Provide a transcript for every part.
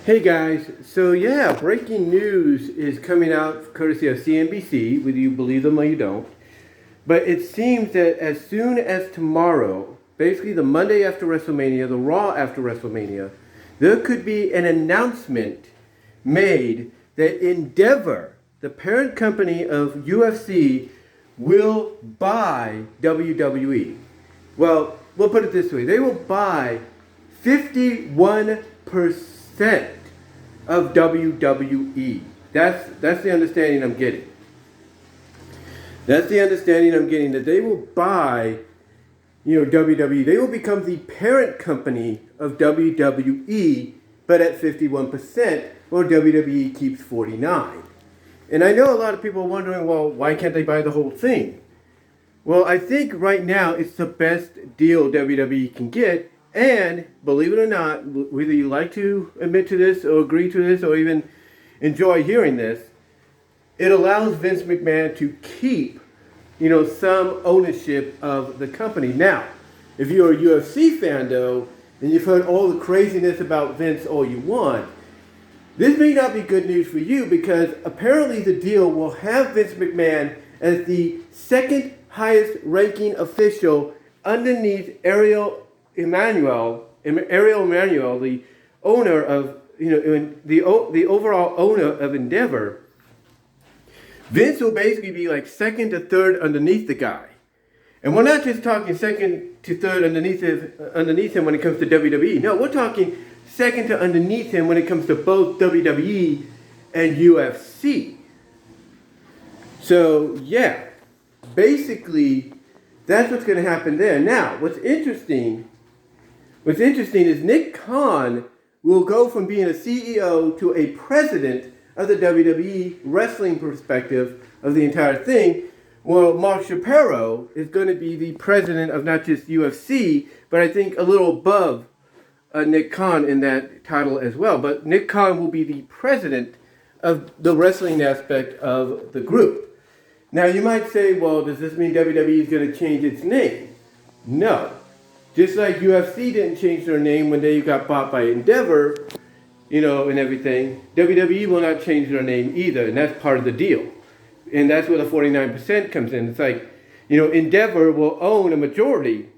Hey guys, so yeah, breaking news is coming out courtesy of CNBC, whether you believe them or you don't. But it seems that as soon as tomorrow, basically the Monday after WrestleMania, the Raw after WrestleMania, there could be an announcement made that Endeavor, the parent company of UFC, will buy WWE. Well, we'll put it this way. They will buy 51% of WWE. That's the understanding I'm getting. That's the understanding I'm getting, that they will buy, WWE. They will become the parent company of WWE, but at 51%, or WWE keeps 49%. And I know a lot of people are wondering, well, why can't they buy the whole thing? Well, I think right now it's the best deal WWE can get. And believe it or not, whether you like to admit to this or agree to this or even enjoy hearing this, it allows Vince McMahon to keep, some ownership of the company. Now, if you're a UFC fan though, and you've heard all the craziness about Vince all you want, this may not be good news for you, because apparently the deal will have Vince McMahon as the second highest ranking official underneath Emanuel, the owner of, the overall owner of Endeavor. Vince will basically be like second to third underneath the guy. And we're not just talking second to third underneath him when it comes to WWE. No, we're talking second to underneath him when it comes to both WWE and UFC. So, yeah, basically, that's what's going to happen there. Now, what's interesting is Nick Khan will go from being a CEO to a president of the WWE wrestling perspective of the entire thing. Well, Mark Shapiro is going to be the president of not just UFC, but I think a little above Nick Khan in that title as well. But Nick Khan will be the president of the wrestling aspect of the group. Now, you might say, well, does this mean WWE is going to change its name? No. Just like UFC didn't change their name when they got bought by Endeavor, and everything, WWE will not change their name either, and that's part of the deal. And that's where the 49% comes in. It's like, Endeavor will own a majority,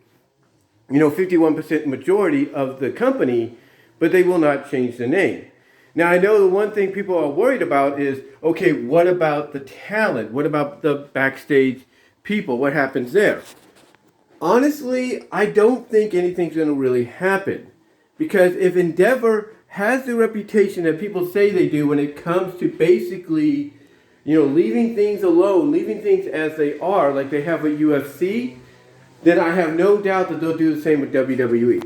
51% majority of the company, but they will not change the name. Now, I know the one thing people are worried about is, okay, what about the talent? What about the backstage people? What happens there? Honestly, I don't think anything's going to really happen. Because if Endeavor has the reputation that people say they do when it comes to basically, leaving things alone, leaving things as they are, like they have at UFC, then I have no doubt that they'll do the same with WWE.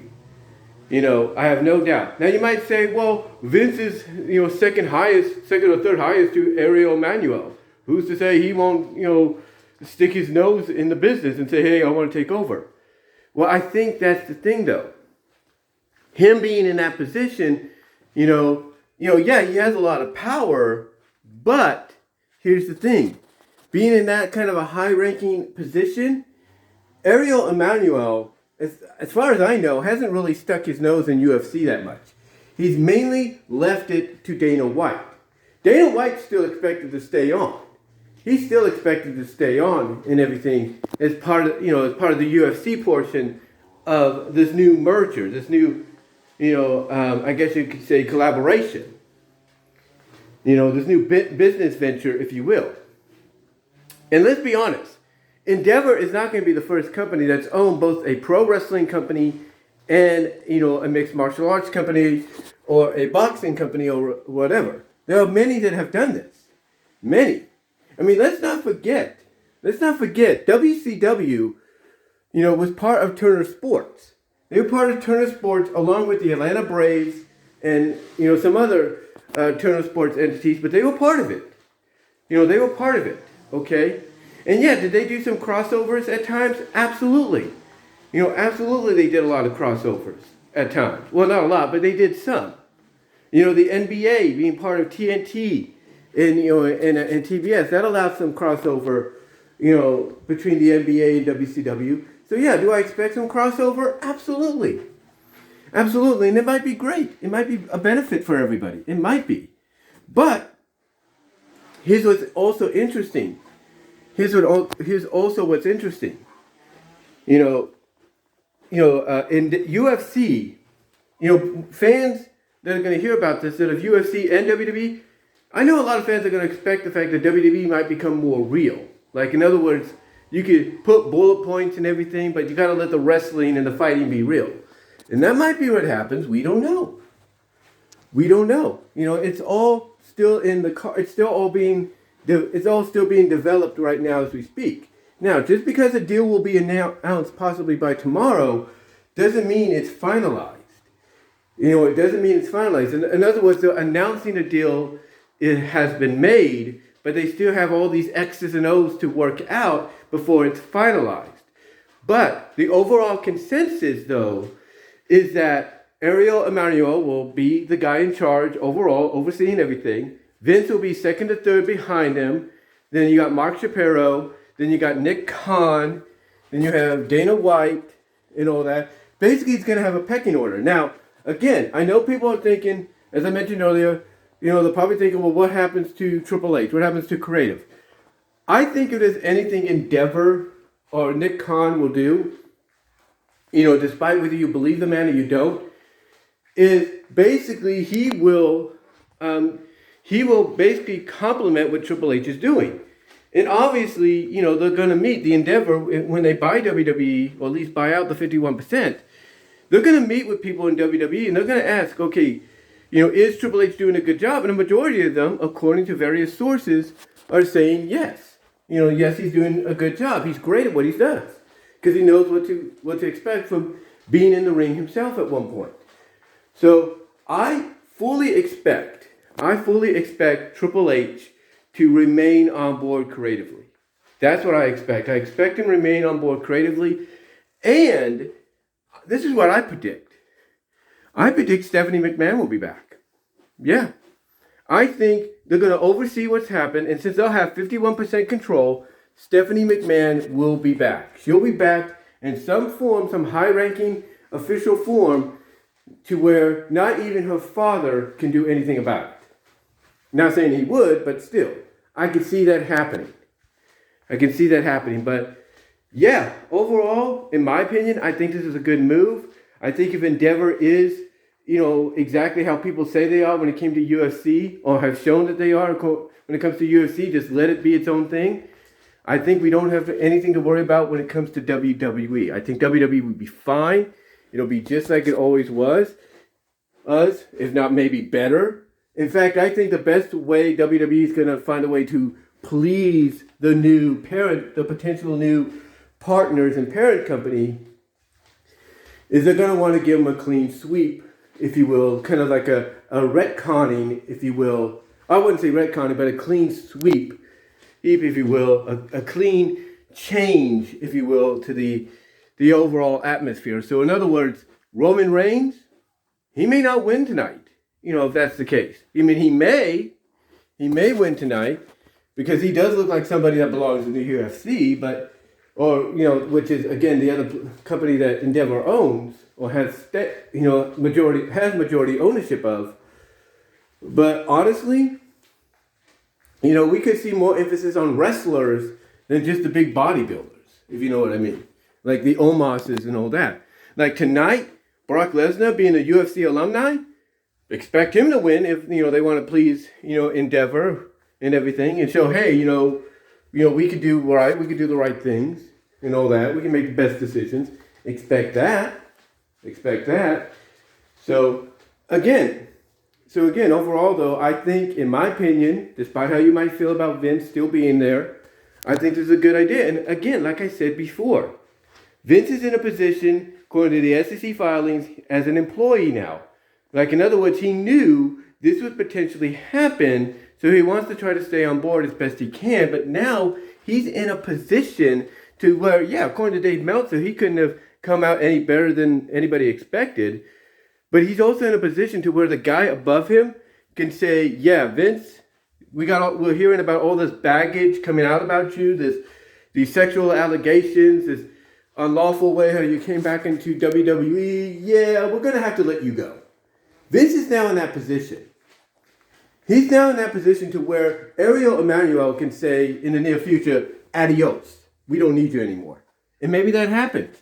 I have no doubt. Now you might say, well, Vince is, second or third highest to Emanuel. Who's to say he won't, stick his nose in the business and say, hey, I want to take over? Well, I think that's the thing, though. Him being in that position, yeah, he has a lot of power, but here's the thing. Being in that kind of a high-ranking position, Emanuel, as far as I know, hasn't really stuck his nose in UFC that much. He's mainly left it to Dana White. Dana White's still expected to stay on. He's still expected to stay on and everything as part of, the UFC portion of this new merger, this new, I guess you could say collaboration. This new business venture, if you will. And let's be honest, Endeavor is not going to be the first company that's owned both a pro wrestling company and, a mixed martial arts company or a boxing company or whatever. There are many that have done this. Many. I mean, let's not forget, WCW, was part of Turner Sports. They were part of Turner Sports along with the Atlanta Braves and, some other Turner Sports entities, but they were part of it. They were part of it, okay? And yeah, did they do some crossovers at times? Absolutely. Absolutely they did a lot of crossovers at times. Well, not a lot, but they did some. The NBA being part of TNT and TBS, that allowed some crossover, between the NBA and WCW. So yeah, do I expect some crossover? Absolutely. Absolutely, and it might be great. It might be a benefit for everybody. It might be. But here's what's also interesting. Here's also what's interesting. In the UFC, fans that are going to hear about this, that of UFC and WWE, I know a lot of fans are going to expect the fact that WWE might become more real. Like, in other words, you could put bullet points and everything, but you got to let the wrestling and the fighting be real. And that might be what happens. We don't know. It's all still in the car. It's all still being developed right now as we speak. Now, just because a deal will be announced possibly by tomorrow doesn't mean it's finalized. It doesn't mean it's finalized. In other words, they're announcing a deal, it has been made, but they still have all these X's and O's to work out before it's finalized. But the overall consensus, though, is that Emanuel will be the guy in charge overall, overseeing everything. Vince will be second or third behind him. Then you got Mark Shapiro. Then you got Nick Khan. Then you have Dana White and all that. Basically, he's going to have a pecking order. Now, again, I know people are thinking, as I mentioned earlier, they're probably thinking, well, what happens to Triple H? What happens to creative? I think if there's anything Endeavor or Nick Khan will do, despite whether you believe the man or you don't, is basically he will basically complement what Triple H is doing. And obviously, they're going to meet the Endeavor when they buy WWE, or at least buy out the 51%. They're going to meet with people in WWE and they're going to ask, okay, is Triple H doing a good job? And the majority of them, according to various sources, are saying yes. Yes, he's doing a good job. He's great at what he does because he knows what to expect from being in the ring himself at one point. So I fully expect Triple H to remain on board creatively. That's what I expect. I expect him to remain on board creatively. And this is what I predict. I predict Stephanie McMahon will be back. Yeah. I think they're going to oversee what's happened. And since they'll have 51% control, Stephanie McMahon will be back. She'll be back in some form, some high-ranking official form, to where not even her father can do anything about it. Not saying he would, but still, I can see that happening. But yeah, overall, in my opinion, I think this is a good move. I think if Endeavor is, exactly how people say they are when it came to UFC, or have shown that they are when it comes to UFC, just let it be its own thing. I think we don't have anything to worry about when it comes to WWE. I think WWE would be fine. It'll be just like it always was, if not maybe better. In fact, I think the best way WWE is going to find a way to please the potential new partners and parent company, is they're going to want to give them a clean sweep, if you will, kind of like a retconning, if you will. I wouldn't say retconning, but a clean sweep, if you will, a clean change, if you will, to the overall atmosphere. So in other words, Roman Reigns, he may not win tonight, if that's the case. He may win tonight because he does look like somebody that belongs in the UFC, which is, again, the other company that Endeavor owns or has majority ownership of. But honestly, we could see more emphasis on wrestlers than just the big bodybuilders, if you know what I mean. Like the Omoses and all that. Like tonight, Brock Lesnar being a UFC alumni, expect him to win if, they want to please, Endeavor and everything and show, hey, we could do right, we could do the right things and all that. We can make the best decisions. Expect that. So again, overall though, I think, in my opinion, despite how you might feel about Vince still being there, I think this is a good idea. And again, like I said before, Vince is in a position, according to the SEC filings, as an employee now. Like, in other words, he knew this would potentially happen, so he wants to try to stay on board as best he can. But now he's in a position to where, yeah, according to Dave Meltzer, he couldn't have come out any better than anybody expected. But he's also in a position to where the guy above him can say, yeah, Vince, we're hearing about all this baggage coming out about you, these sexual allegations, this unlawful way how you came back into WWE, yeah, we're going to have to let you go. Vince is now in that position. He's now in that position to where Emanuel can say in the near future, adios. We don't need you anymore. And maybe that happens.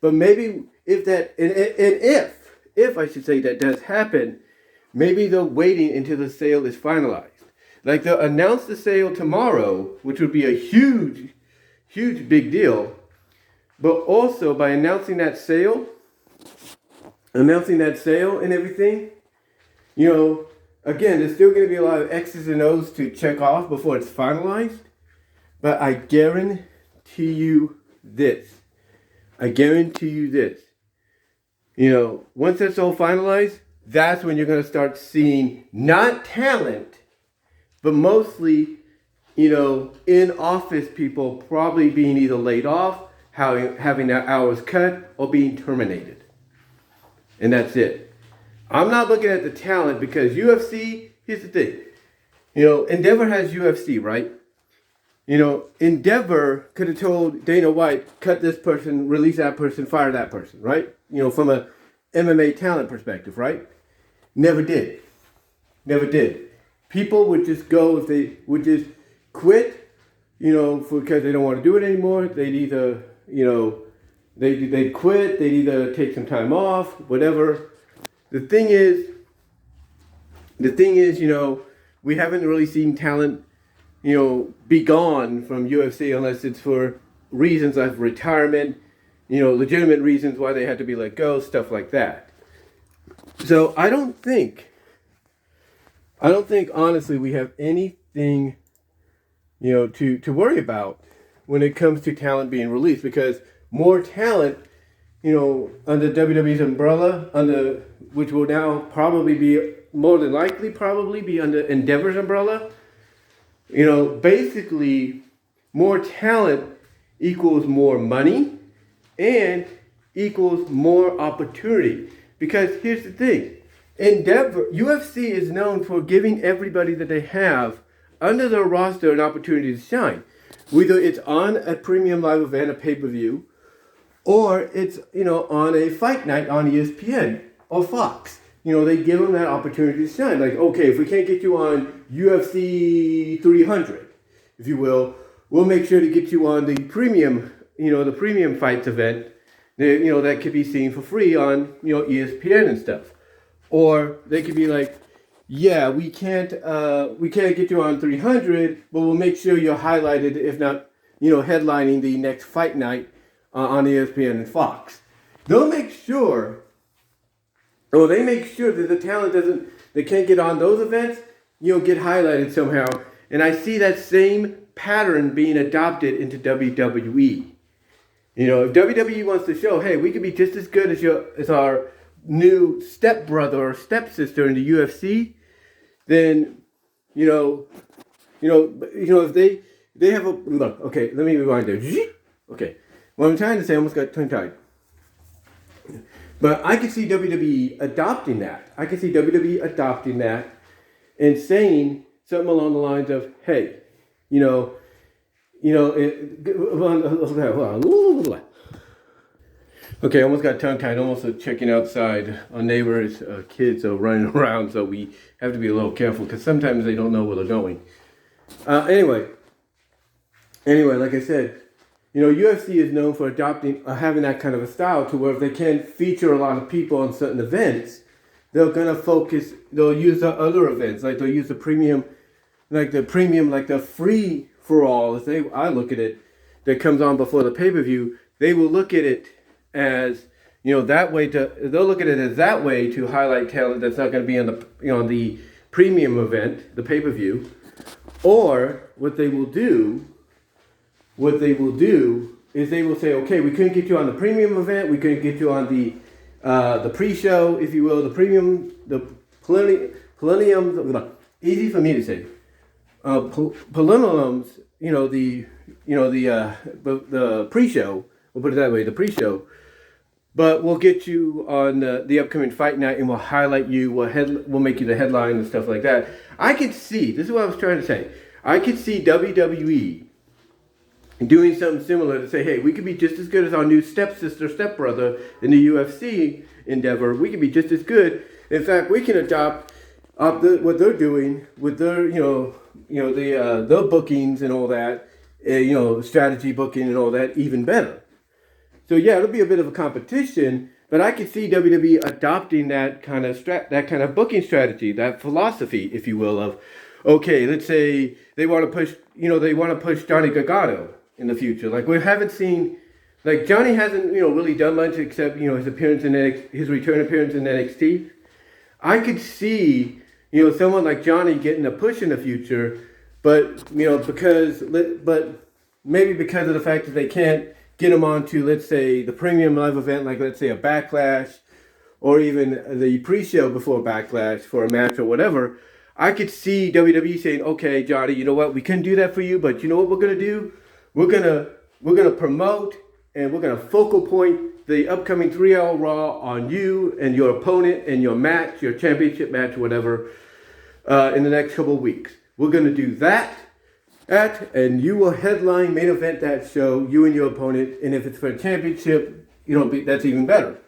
But maybe if that, and if I should say that does happen, maybe they're waiting until the sale is finalized. Like they'll announce the sale tomorrow, which would be a huge, huge big deal. But also by announcing that sale and everything, you know, again, there's still going to be a lot of X's and O's to check off before it's finalized. But I guarantee you this. You know, once that's all finalized, that's when you're going to start seeing not talent, but mostly, you know, in office people probably being either laid off, having their hours cut, or being terminated. And that's it. I'm not looking at the talent because UFC, here's the thing. You know, Endeavor has UFC, right? You know, Endeavor could have told Dana White, cut this person, release that person, fire that person, right? You know, from a MMA talent perspective, right? Never did. People would just go, if they would just quit, you know, because they don't want to do it anymore. They'd either, you know, they'd quit, they'd either take some time off, whatever. The thing is, you know, we haven't really seen talent, you know, be gone from UFC unless it's for reasons like retirement, you know, legitimate reasons why they had to be let go, stuff like that. So I don't think honestly we have anything, you know, to worry about when it comes to talent being released, because more talent, you know, under WWE's umbrella, which will now probably be more than likely be under Endeavor's umbrella. You know, basically, more talent equals more money and equals more opportunity. Because here's the thing, UFC is known for giving everybody that they have under their roster an opportunity to shine. Whether it's on a premium live event, a pay-per-view, or it's, you know, on a fight night on ESPN or Fox. You know, they give them that opportunity to shine. Like, okay, if we can't get you on UFC 300, if you will, we'll make sure to get you on the premium, you know, the premium fights event, you know, that could be seen for free on, you know, ESPN and stuff. Or they could be like, yeah, we can't get you on 300, but we'll make sure you're highlighted, if not, you know, headlining the next fight night on ESPN and Fox. They make sure that the talent they can't get on those events, you know, get highlighted somehow. And I see that same pattern being adopted into WWE. You know, if WWE wants to show, hey, we could be just as good as our new stepbrother or stepsister in the UFC, then, if they have a, look, okay, let me rewind there. Okay, what I'm trying to say, I almost got tongue-tied. But I can see WWE adopting that. And saying something along the lines of, hey, okay, I almost got tongue-tied, almost checking outside. Our neighbors' kids are running around, so we have to be a little careful because sometimes they don't know where they're going. Anyway, like I said, UFC is known for having that kind of a style to where if they can't feature a lot of people on certain events, they're going to they'll use the other events, like they'll use the premium, like the free for all, I look at it, that comes on before the pay-per-view. They will look at it as, they'll look at it as that way to highlight talent that's not going to be on the premium event, the pay-per-view. Or what they will do is they will say, okay, we couldn't get you on the premium event, we couldn't get you on the pre-show, if you will, the premium, the plenum, easy for me to say. Plenums, the pre-show, we'll put it that way, the pre-show. But we'll get you on the upcoming fight night, and we'll highlight you. We'll make you the headline and stuff like that. I could see. This is what I was trying to say. I could see WWE doing something similar to say, hey, we could be just as good as our new stepsister, stepbrother in the UFC Endeavor. We could be just as good. In fact, we can adopt what they're doing with their, their bookings and all that, strategy booking and all that, even better. So yeah, it'll be a bit of a competition, but I could see WWE adopting that kind of booking strategy, that philosophy, if you will, of, okay, let's say they want to push Johnny Gargano in the future. Like we haven't seen, like Johnny hasn't, really done much except, his return appearance in NXT. I could see, someone like Johnny getting a push in the future, but maybe because of the fact that they can't get him onto, let's say, the premium live event, like let's say a Backlash, or even the pre-show before Backlash for a match or whatever. I could see WWE saying, okay, Johnny, you know what, we couldn't do that for you, but you know what we're gonna do? We're gonna promote and we're gonna focal point the upcoming 3-hour Raw on you and your opponent and your match, your championship match, whatever, in the next couple of weeks. We're gonna do that. And you will headline, main event that show, you and your opponent, and if it's for a championship, that's even better.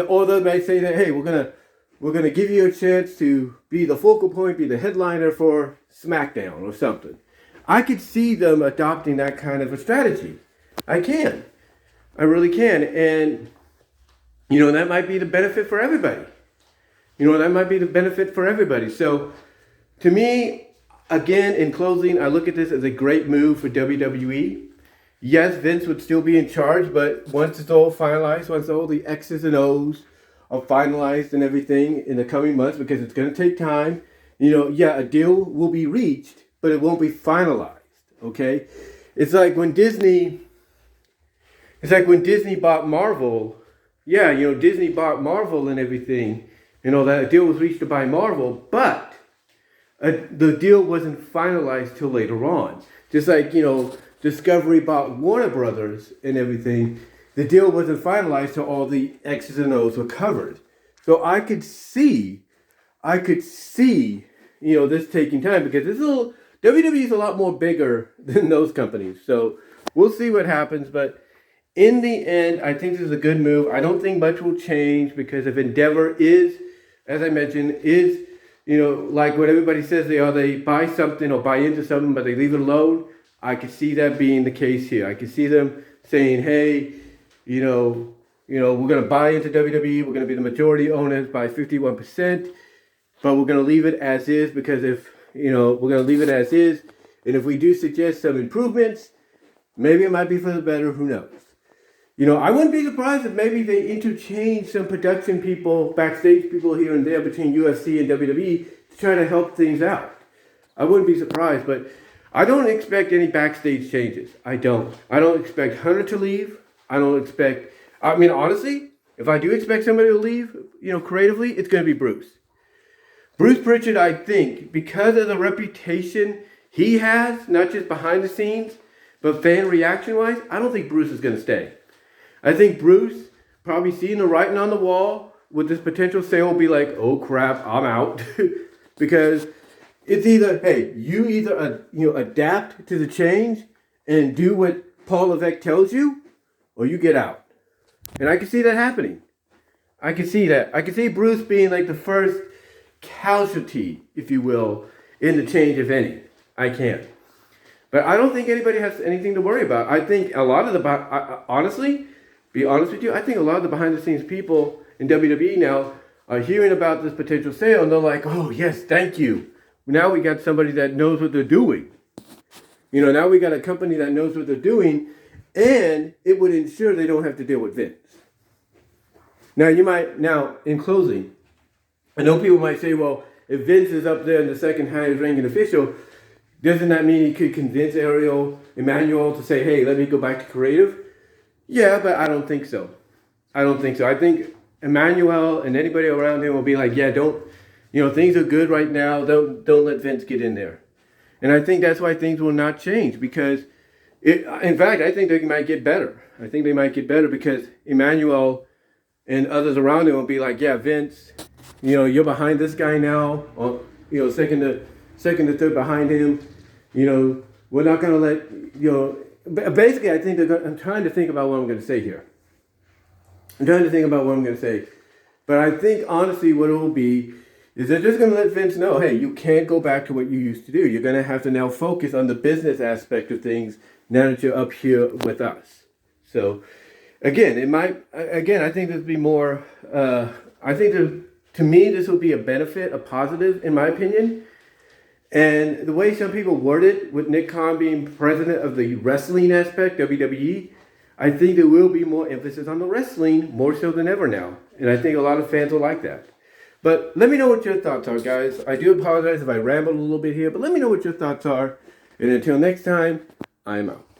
Or they may say that, hey, we're gonna give you a chance to be the focal point, be the headliner for SmackDown or something. I could see them adopting that kind of a strategy. I really can, and that might be the benefit for everybody. So, to me, again, in closing, I look at this as a great move for WWE. Yes, Vince would still be in charge, but once it's all finalized, once all the X's and O's are finalized and everything in the coming months, because it's going to take time, a deal will be reached, but it won't be finalized, okay? It's like when Disney bought Marvel. Yeah, Disney bought Marvel and everything. That deal was reached to buy Marvel, but the deal wasn't finalized till later on. Just like, Discovery bought Warner Brothers and everything. The deal wasn't finalized till all the X's and O's were covered. So I could see, this taking time because WWE is a lot more bigger than those companies. So we'll see what happens. But in the end, I think this is a good move. I don't think much will change because if Endeavor is, as I mentioned, like what everybody says they buy something or buy into something, but they leave it alone. I could see that being the case here. I could see them saying, hey, we're going to buy into WWE. We're going to be the majority owners by 51%, but we're going to leave it as is because we're going to leave it as is. And if we do suggest some improvements, maybe it might be for the better. Who knows? I wouldn't be surprised if maybe they interchange some production people, backstage people here and there between UFC and WWE to try to help things out. I wouldn't be surprised, but I don't expect any backstage changes. I don't expect Hunter to leave. Honestly, if I do expect somebody to leave, creatively, it's going to be Bruce. Bruce Pritchard, I think, because of the reputation he has, not just behind the scenes, but fan reaction-wise, I don't think Bruce is going to stay. I think Bruce, probably seeing the writing on the wall with this potential sale, will be like, oh crap, I'm out. Because it's either, hey, you either adapt to the change and do what Paul Levesque tells you, or you get out. And I can see that happening. I can see that. I can see Bruce being like the first casualty, if you will, in the change, if any. I can. But I don't think anybody has anything to worry about. I think a lot of be honest with you, I think a lot of the behind-the-scenes people in WWE now are hearing about this potential sale, and they're like, oh, yes, thank you. Now we got somebody that knows what they're doing. Now we got a company that knows what they're doing, and it would ensure they don't have to deal with Vince. Now, in closing, I know people might say, well, if Vince is up there in the second highest ranking official, doesn't that mean he could convince Emanuel to say, hey, let me go back to creative? Yeah, but I don't think so. I think Emanuel and anybody around him will be like, yeah, things are good right now. Don't let Vince get in there. And I think that's why things will not change because, in fact, I think they might get better. I think they might get better because Emanuel and others around him will be like, yeah, Vince, you're behind this guy now, or, second to third behind him. We're not going to let, basically, I think I'm trying to think about what I'm going to say here. But I think, honestly, what it will be is they're just going to let Vince know, hey, you can't go back to what you used to do. You're going to have to now focus on the business aspect of things now that you're up here with us. So, again, I think this will be more, to me, this will be a benefit, a positive, in my opinion. And the way some people word it, with Nick Khan being president of the wrestling aspect, WWE, I think there will be more emphasis on the wrestling, more so than ever now. And I think a lot of fans will like that. But let me know what your thoughts are, guys. I do apologize if I rambled a little bit here, but let me know what your thoughts are. And until next time, I'm out.